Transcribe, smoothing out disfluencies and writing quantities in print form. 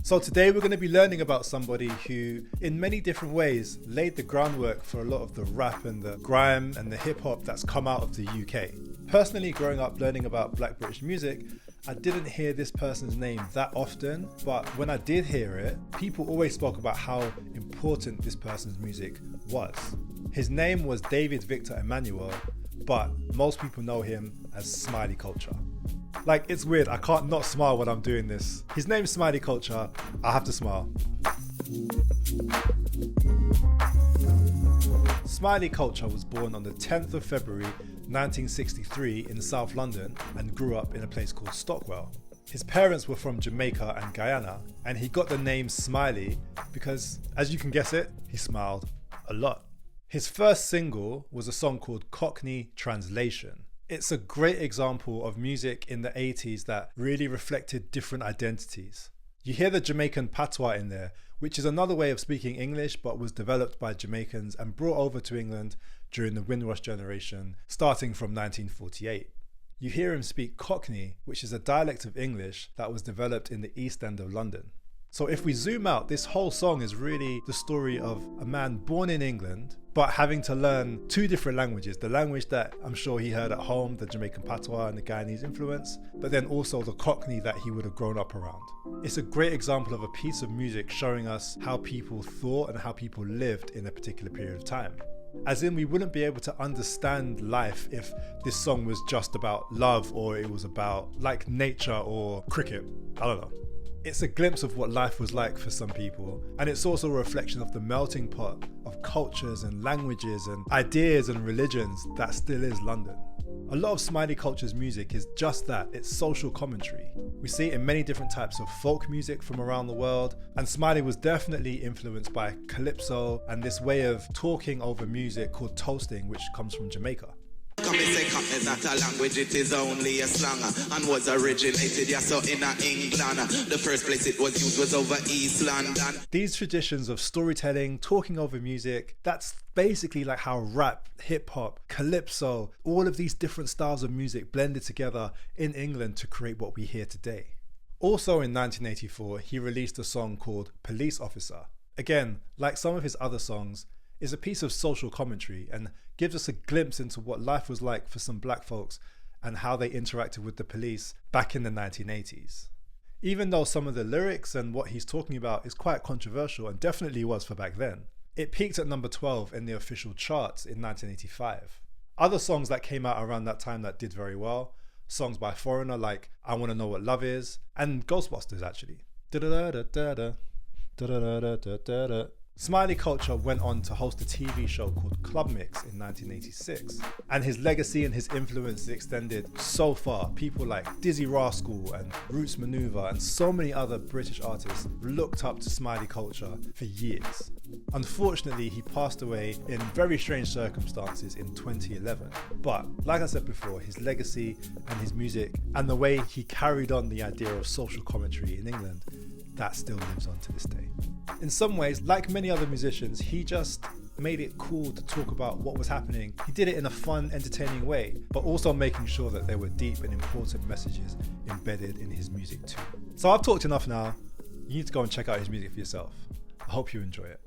So today we're going to be learning about somebody who, in many different ways, laid the groundwork for a lot of the rap and the grime and the hip hop that's come out of the UK. Personally, growing up learning about Black British music, I didn't hear this person's name that often, but when I did hear it, people always spoke about how important this person's music was. His name was David Victor Emmanuel, but most people know him as Smiley Culture. Like, it's weird, I can't not smile when I'm doing this. His name's Smiley Culture, I have to smile. Smiley Culture was born on the 10th of February 1963 in South London and grew up in a place called Stockwell. His parents were from Jamaica and Guyana, and he got the name Smiley because, as you can guess it, he smiled a lot. His first single was a song called Cockney Translation. It's a great example of music in the 80s that really reflected different identities. You hear the Jamaican patois in there, which is another way of speaking English but was developed by Jamaicans and brought over to England during the Windrush generation, starting from 1948. You hear him speak Cockney, which is a dialect of English that was developed in the East End of London. So if we zoom out, this whole song is really the story of a man born in England, but having to learn two different languages. The language that I'm sure he heard at home, the Jamaican patois and the Guyanese influence, but then also the Cockney that he would have grown up around. It's a great example of a piece of music showing us how people thought and how people lived in a particular period of time. As in, we wouldn't be able to understand life if this song was just about love or it was about like nature or cricket. I don't know. It's a glimpse of what life was like for some people, and it's also a reflection of the melting pot of cultures and languages and ideas and religions that still is London. A lot of Smiley Culture's music is just that, it's social commentary. We see it in many different types of folk music from around the world, and Smiley was definitely influenced by calypso and this way of talking over music called toasting, which comes from Jamaica. Cockney is not a language, it is only a slang, and was originated in England. The first place it was used was over East London. These traditions of storytelling, talking over music, that's basically like how rap, hip hop, calypso, all of these different styles of music blended together in England to create what we hear today. Also in 1984, he released a song called Police Officer. Again, like some of his other songs, is a piece of social commentary and gives us a glimpse into what life was like for some black folks and how they interacted with the police back in the 1980s. Even though some of the lyrics and what he's talking about is quite controversial and definitely was for back then, it peaked at number 12 in the official charts in 1985. Other songs that came out around that time that did very well, songs by Foreigner like I Wanna Know What Love Is, and Ghostbusters actually. Smiley Culture went on to host a TV show called Club Mix in 1986, and his legacy and his influence extended so far. People like Dizzy Rascal and Roots Maneuver and so many other British artists looked up to Smiley Culture for years. Unfortunately, he passed away in very strange circumstances in 2011. But like I said before, his legacy and his music and the way he carried on the idea of social commentary in England, that still lives on to this day. In some ways, like many other musicians, he just made it cool to talk about what was happening. He did it in a fun, entertaining way, but also making sure that there were deep and important messages embedded in his music too. So I've talked enough now. You need to go and check out his music for yourself. I hope you enjoy it.